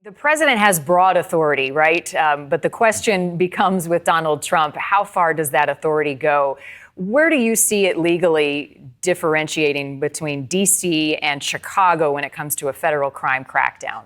The president has broad authority, right? But the question becomes with Donald Trump, how far does that authority go? Where do you see it legally differentiating between D.C. and Chicago when it comes to a federal crime crackdown?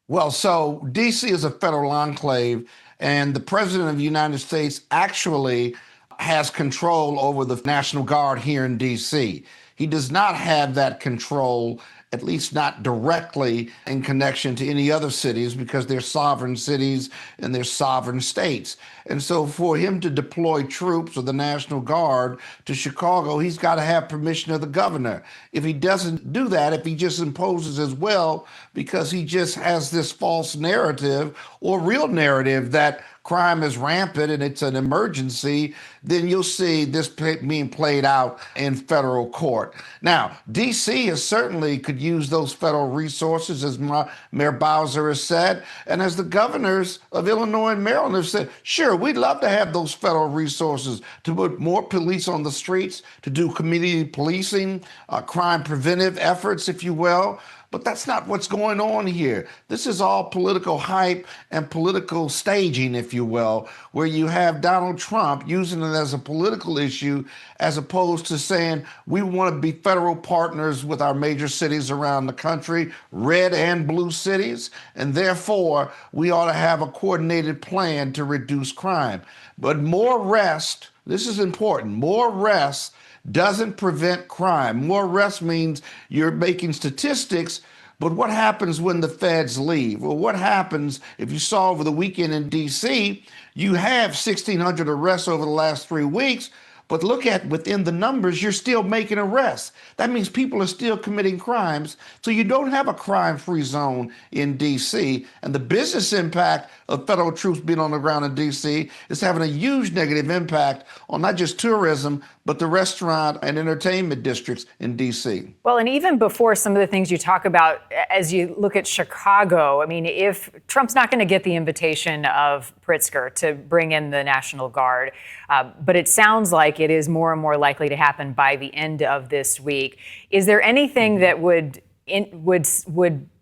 Well, so D.C. is a federal enclave, and the president of the United States actually has control over the National Guard here in D.C. He does not have that control, at least not directly in connection to any other cities, because they're sovereign cities and they're sovereign states. And so for him to deploy troops or the National Guard to Chicago, he's got to have permission of the governor. If he doesn't do that, if he just imposes as well, because he just has this false narrative or real narrative that crime is rampant and it's an emergency, then you'll see this being played out in federal court. Now, D.C. has certainly could use those federal resources, as Mayor Bowser has said, and as the governors of Illinois and Maryland have said, sure, we'd love to have those federal resources to put more police on the streets, to do community policing, crime preventive efforts, if you will. But that's not what's going on here. This is all political hype and political staging, if you will, where you have Donald Trump using it as a political issue as opposed to saying we want to be federal partners with our major cities around the country, red and blue cities, and therefore we ought to have a coordinated plan to reduce crime. But more arrests, this is important, more arrests doesn't prevent crime. More arrests means you're making statistics, but what happens when the feds leave? Well, what happens if you saw over the weekend in D.C., you have 1,600 arrests over the last 3 weeks, but look at within the numbers, you're still making arrests. That means people are still committing crimes. So you don't have a crime-free zone in D.C. And the business impact of federal troops being on the ground in D.C. is having a huge negative impact on not just tourism, but the restaurant and entertainment districts in D.C. Well, and even before some of the things you talk about, as you look at Chicago, I mean, if Trump's not going to get the invitation of Pritzker to bring in the National Guard, but it sounds like it is more and more likely to happen by the end of this week. Is there anything that would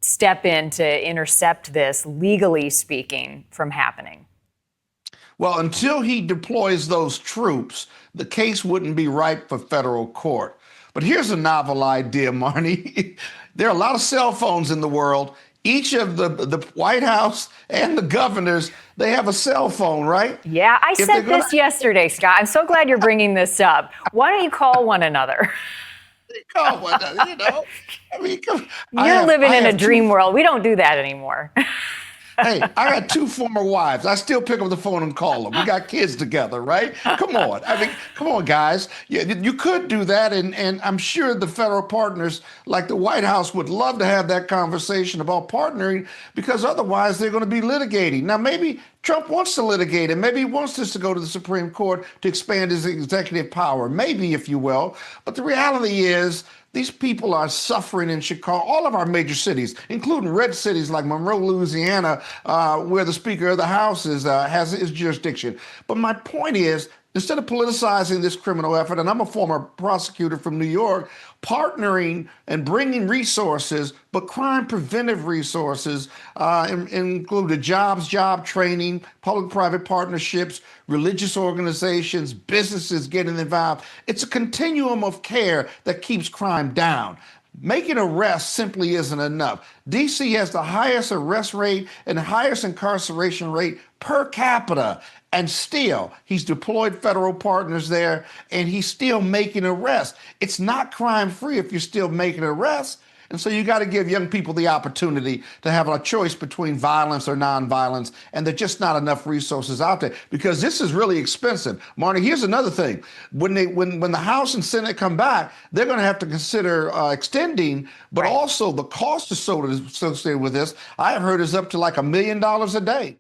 step in to intercept this, legally speaking, from happening? Well, until he deploys those troops, the case wouldn't be ripe for federal court. But here's a novel idea, Marnie. There are a lot of cell phones in the world. Each of the White House and the governors, they have a cell phone, right? Yeah, I said this yesterday, Scott. I'm so glad you're bringing this up. Why don't you call one another? Call one another, you know? I mean, You're living in a dream world. We don't do that anymore. Hey, I got 2 former wives. I still pick up the phone and call them. We got kids together, right? Come on. I mean, come on, guys. You could do that, and I'm sure the federal partners like the White House would love to have that conversation about partnering, because otherwise they're going to be litigating. Now, maybe Trump wants to litigate, and maybe he wants this to go to the Supreme Court to expand his executive power, maybe, if you will. But the reality is, these people are suffering in Chicago, all of our major cities, including red cities like Monroe, Louisiana, where the Speaker of the House has his jurisdiction. But my point is, instead of politicizing this criminal effort, and I'm a former prosecutor from New York, partnering and bringing resources, but crime preventive resources, including job training, public-private partnerships, religious organizations, businesses getting involved. It's a continuum of care that keeps crime down. Making arrests simply isn't enough. D.C. has the highest arrest rate and the highest incarceration rate per capita. And still, he's deployed federal partners there, and he's still making arrests. It's not crime-free if you're still making arrests. And so you got to give young people the opportunity to have a choice between violence or nonviolence, and there's just not enough resources out there because this is really expensive. Marnie, here's another thing. When the House and Senate come back, they're going to have to consider extending, but also the cost associated with this, I have heard is up to like $1 million a day.